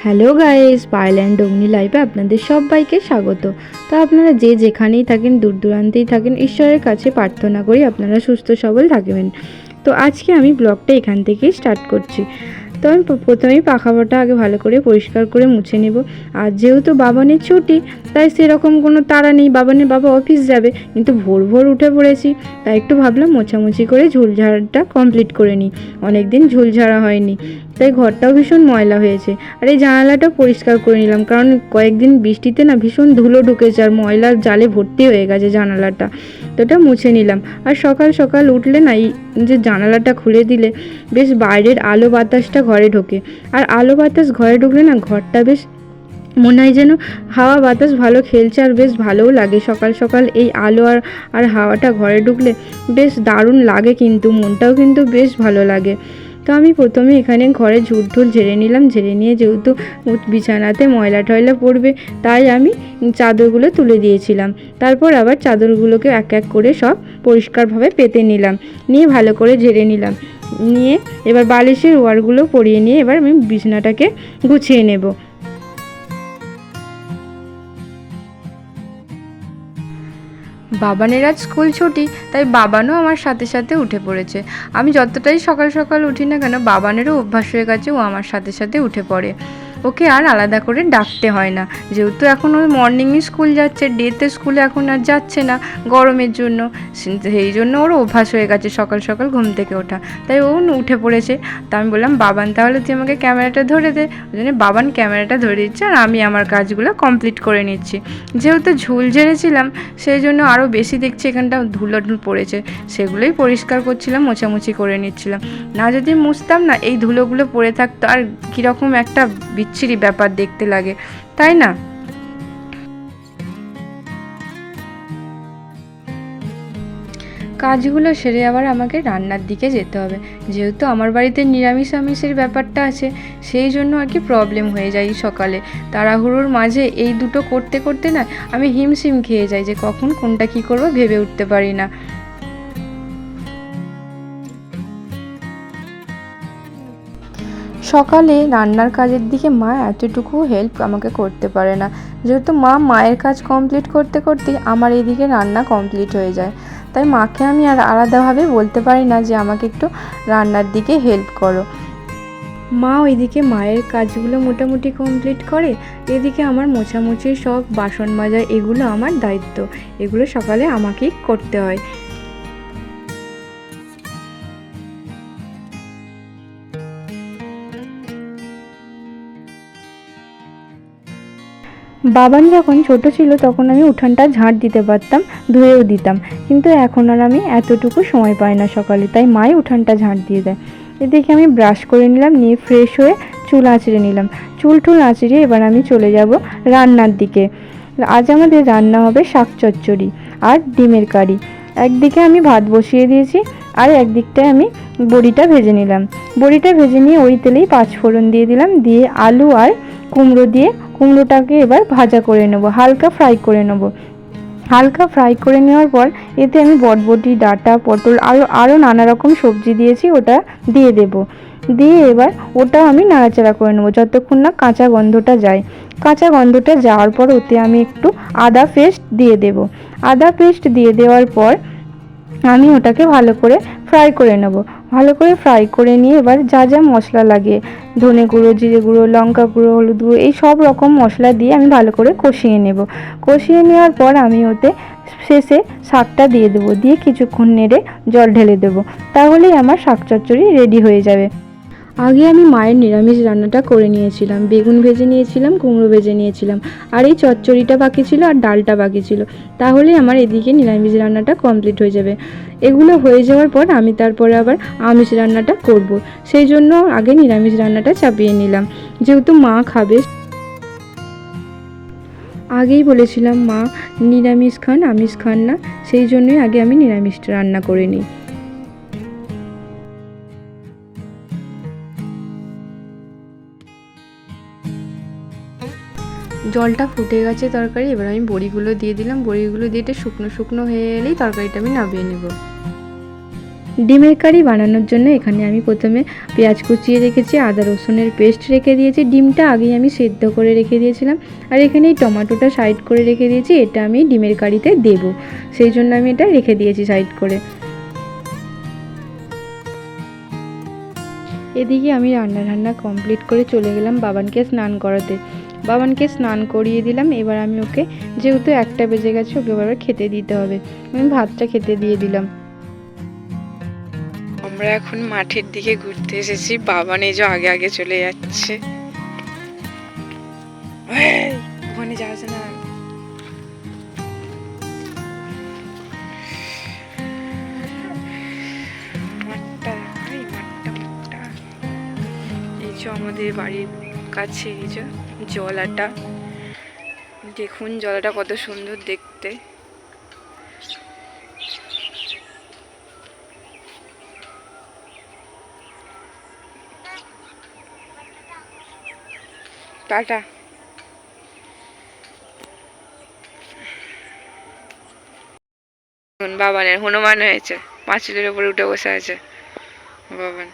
Hello guys, Payel and ডোমনি লাইভে আপনাদের সবাইকে স্বাগত। তো আপনারা যে যেখানেই থাকেন, দূর দূরান্তেই থাকেন, ঈশ্বরের কাছে প্রার্থনা করি আপনারা সুস্থ সবল থাকবেন। তো আজকে আমি ব্লগটা এখান থেকেই স্টার্ট করছি। তো আমি প্রথমেই পাখাটা আগে ভালো করে পরিষ্কার করে মুছে নেব। আর যেহেতু বাবানের ছুটি, তাই সেরকম কোনো তাড়া নেই, বাবা অফিস যাবে, কিন্তু ভোর ভোর উঠে পড়েছি, তাই একটু ভাবলাম মোছামুছি করে ঝুলঝাড়টা কমপ্লিট করে নিই। অনেক দিন ঝুলঝাড়া হয়নি, তাই ঘরটাও ভীষণ ময়লা হয়েছে। আর এই জানালাটাও পরিষ্কার করে নিলাম, কারণ কয়েকদিন বৃষ্টিতে না ভীষণ ধুলো ঢুকেছে আর ময়লার জালে ভর্তি হয়ে গেছে জানালাটা। তো ওটা মুছে নিলাম। আর সকাল সকাল উঠলে না এই যে জানালাটা খুলে দিলে বেশ বাইরের আলো বাতাসটা ঘরে ঢোকে। আর আলো বাতাস ঘরে ঢুকলে না ঘরটা বেশ মনে হয় যেন হাওয়া বাতাস ভালো খেলছে, আর বেশ ভালোও লাগে। সকাল সকাল এই আলো আর হাওয়াটা ঘরে ঢুকলে বেশ দারুণ লাগে, কিন্তু মনটাও কিন্তু বেশ ভালো লাগে। তো আমি প্রথমে এখানে ঘরে ঝুল ঝেড়ে নিলাম। ঝেড়ে নিয়ে যেহেতু বিছানাতে ময়লা টয়লা পড়বে, তাই আমি চাদরগুলো তুলে দিয়েছিলাম। তারপর আবার চাদরগুলোকে এক এক করে সব পরিষ্কারভাবে পেতে নিলাম, নিয়ে ভালো করে ঝেড়ে নিলাম। নিয়ে এবার বালিশের ওয়ারগুলো পরিয়ে নিয়ে এবার আমি বিছানাটাকে গুছিয়ে নেব। বাবানের আজ স্কুল ছুটি, তাই বাবানও আমার সাথে সাথে উঠে পড়েছে। আমি যতটাই সকাল সকাল উঠি না কেন, বাবানেরও অভ্যাস হয়ে গেছে, ও আমার সাথে সাথে উঠে পড়ে। ওকে আর আলাদা করে ডাকতে হয় না, যেহেতু এখন ওই মর্নিংয়ে স্কুল যাচ্ছে, ডেতে স্কুলে এখন আর যাচ্ছে না গরমের জন্য। সেই জন্য ওর অভ্যাস হয়ে গেছে সকাল সকাল ঘুম থেকে ওঠা, তাই ও উঠে পড়েছে। তা আমি বললাম, বাবান তাহলে তুই আমাকে ক্যামেরাটা ধরে দে। ওই জন্য বাবান ক্যামেরাটা ধরে দিচ্ছে, আর আমি আমার কাজগুলো কমপ্লিট করে নিচ্ছি। যেহেতু ঝুল ঝেড়েছিলাম, সেই জন্য আরও বেশি দেখছি এখানটা ধুলো পড়েছে, সেগুলোই পরিষ্কার করছিলাম, মোছামুছি করে নিচ্ছিলাম। না যদি মুছতাম না, এই ধুলোগুলো পড়ে থাকতো, আর কীরকম একটা বিচ্ছিরি ব্যাপার দেখতে লাগে, তাই না? কাজগুলো সেরে আবার আমাকে রান্নার দিকে যেতে হবে। যেহেতু আমার বাড়িতে নিরামিষ আমিষের ব্যাপারটা আছে, সেই জন্য আর কি প্রবলেম হয়ে যায় সকালে। তাড়াহুড়োর মাঝে এই দুটো করতে করতে না আমি হিমশিম খেয়ে যাই, যে কখন কোনটা কী করবো ভেবে উঠতে পারি না। সকালে রান্নার কাজের দিকে মা এতটুকু হেল্প আমাকে করতে পারে না, যেহেতু মায়ের কাজ কমপ্লিট করতে করতেই আমার এইদিকে রান্না কমপ্লিট হয়ে যায়। তাই মাকে আমি আর আলাদাভাবে বলতে পারি না যে আমাকে একটু রান্নার দিকে হেল্প করো। মা ওইদিকে মায়ের কাজগুলো মোটামুটি কমপ্লিট করে, এদিকে আমার মোছামুছি সব বাসন মাজা এগুলো আমার দায়িত্ব, এগুলো সকালে আমাকেই করতে হয়। বাবান যখন ছোট ছিল তখন আমি উঠানটা ঝাঁট দিতে পারতাম, ধুয়েও দিতাম, কিন্তু এখন আর আমি এতটুকু সময় পাই না সকালে, তাই মাই উঠানটা ঝাঁট দিয়ে দেয়। এদিকে আমি ব্রাশ করে নিলাম, নিয়ে ফ্রেশ হয়ে চুল আঁচড়ে নিলাম। চুল আঁচড়ে এবার আমি চলে যাব রান্নার দিকে। আজ আমাদের রান্না হবে শাক চচ্চড়ি আর ডিমের কারি। একদিকে আমি ভাত বসিয়ে দিয়েছি, আর একদিকটায় আমি বড়িটা ভেজে নিলাম। বড়িটা ভেজে নিয়ে ওই তেলেই পাঁচফোড়ন দিয়ে দিলাম, দিয়ে আলু আর কুমড়ো দিয়ে কুমড়োটাকে এবার ভাজা করে নেব, হালকা ফ্রাই করে নেব। হালকা ফ্রাই করে নেওয়ার পর এতে আমি বটবটি, ডাঁটা, পটল আরও নানা রকম সবজি দিয়েছি, ওটা দিয়ে দেব। দিয়ে এবার ওটাও আমি নাড়াচাড়া করে নেব যতক্ষণ না কাঁচা গন্ধটা যায়। কাঁচা গন্ধটা যাওয়ার পর ওতে আমি একটু আদা পেস্ট দিয়ে দেব। আদা পেস্ট দিয়ে দেওয়ার পর আমি ওটাকে ভালো করে ফ্রাই করে নেব। ভালো করে ফ্রাই করে নিয়ে এবার যা যা মশলা লাগে, ধনে গুঁড়ো, জিরে গুঁড়ো, লঙ্কা গুঁড়ো, হলুদ গুঁড়ো, এই সব রকম মশলা দিয়ে আমি ভালো করে কষিয়ে নেব। কষিয়ে নেওয়ার পর আমি ওতে শেষে শাকটা দিয়ে দেবো, দিয়ে কিছুক্ষণ নেড়ে জল ঢেলে দেবো, তাহলেই আমার শাক চচ্চড়ি রেডি হয়ে যাবে। আগে আমি মায়ের নিরামিষ রান্নাটা করে নিয়েছিলাম, বেগুন ভেজে নিয়েছিলাম, কুমড়ো ভেজে নিয়েছিলাম, আর এই চচ্চড়িটা বাকি ছিল, আর ডালটা বাকি ছিল, তাহলে আমার এদিকে নিরামিষ রান্নাটা কমপ্লিট হয়ে যাবে। এগুলো হয়ে যাওয়ার পর আমি তারপরে আবার আমিষ রান্নাটা করব, সেই জন্য আগে নিরামিষ রান্নাটা চাপিয়ে নিলাম, যেহেতু মা খাবে। আগেই বলেছিলাম মা নিরামিষ খান, আমিষ খান না, সেই জন্যই আগে আমি নিরামিষটা রান্না করে নিই। জলটা ফুটে গেছে তরকারি, এবার আমি বড়িগুলো দিয়ে দিলাম। বড়িগুলো দিয়ে এটা শুকনো শুকনো হয়ে এলেই তরকারিটা আমি নামিয়ে নেব। ডিমের কারি বানানোর জন্য এখানে আমি প্রথমে পেঁয়াজ কুচিয়ে রেখেছি, আদা রসুনের পেস্ট রেখে দিয়েছি, ডিমটা আগেই আমি সেদ্ধ করে রেখে দিয়েছিলাম, আর এখানে এই টমেটোটা সাইড করে রেখে দিয়েছি, এটা আমি ডিমের কারিতে দেব, সেই জন্য আমি এটা রেখে দিয়েছি সাইড করে। এদিকে আমি রান্না কমপ্লিট করে চলে গেলাম বাবানকে স্নান করাতে। বাবানকে স্নান করিয়ে দিলাম। এবার আমি ওকে, যেহেতু 1টা বেজে গেছে, ওকে এবার খেতে দিতে হবে। আমি ভাতটা খেতে দিয়ে দিলাম। আমরা এখন মাঠের দিকে ঘুরতে এসেছি। বাবান এই যে আগে আগে চলে যাচ্ছে। ওখানে যাচ্ছে না। আমাদের বাড়ির কাছে এই যে জলাটা, দেখুন জলাটা কত সুন্দর দেখতে। টাটা। বাবানের হনুমান হয়েছে, পাঁচিলের উপরে উঠে বসে আছে বাবান।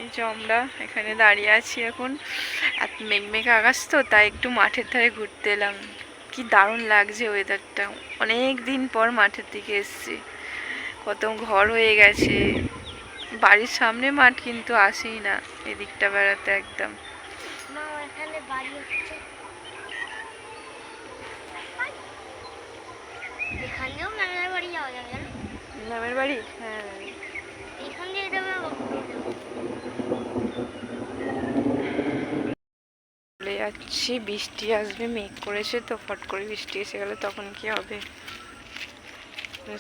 এই যে আমরা এখানে দাঁড়িয়ে আছি এখন, আর মেঘমেঘ আকাশ তো, তাই একটু মাঠের ধারে ঘুরতে এলাম। কি দারুণ লাগছে ওয়েদারটা। অনেক দিন পর মাঠের দিকে এসছি। কত ঘর হয়ে গেছে, বাড়ির সামনে মাঠ, কিন্তু আসেই না এদিকটা বেড়াতে একদম। নামের বাড়ি, হ্যাঁ। চলে যাচ্ছি, বৃষ্টি আসবে, মেঘ করেছে তো, ফট করে বৃষ্টি এসে গেলে তখন কি হবে।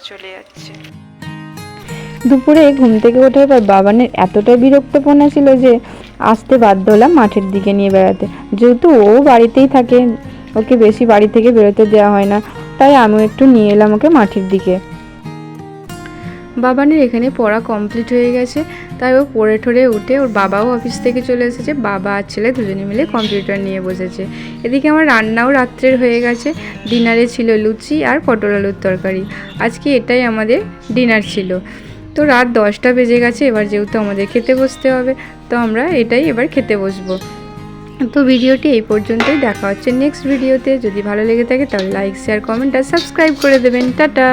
চলে যাচ্ছে। দুপুরে ঘুম থেকে ওঠার পর বাবানের এতটাই বিরক্তপনা ছিল যে আসতে বাধ্য হলাম মাঠের দিকে নিয়ে বেড়াতে। যেহেতু ও বাড়িতেই থাকে, ওকে বেশি বাড়ি থেকে বেরোতে দেওয়া হয় না, তাই আমিও একটু নিয়ে এলাম ওকে মাঠের দিকে। বাবানের এখানে পড়া কমপ্লিট হয়ে গেছে, তাই ও পড়ে ঠরে উঠে, ওর বাবাও অফিস থেকে চলে এসেছে, বাবা আর ছেলে দুজনে মিলে কম্পিউটার নিয়ে বসেছে। এদিকে আমার রান্নাও রাত্রের হয়ে গেছে। ডিনারে ছিল লুচি আর পটল আলুর তরকারি। আজকে এটাই আমাদের ডিনার ছিল। তো রাত 10টা বেজে গেছে। এবার যেহেতু আমাদের খেতে বসতে হবে, তো আমরা এটাই এবার খেতে বসবো। তো ভিডিওটি এই পর্যন্তই। দেখা হচ্ছে নেক্সট ভিডিওতে। যদি ভালো লেগে থাকে তাহলে লাইক, শেয়ার, কমেন্ট আর সাবস্ক্রাইব করে দেবেন। টাটা।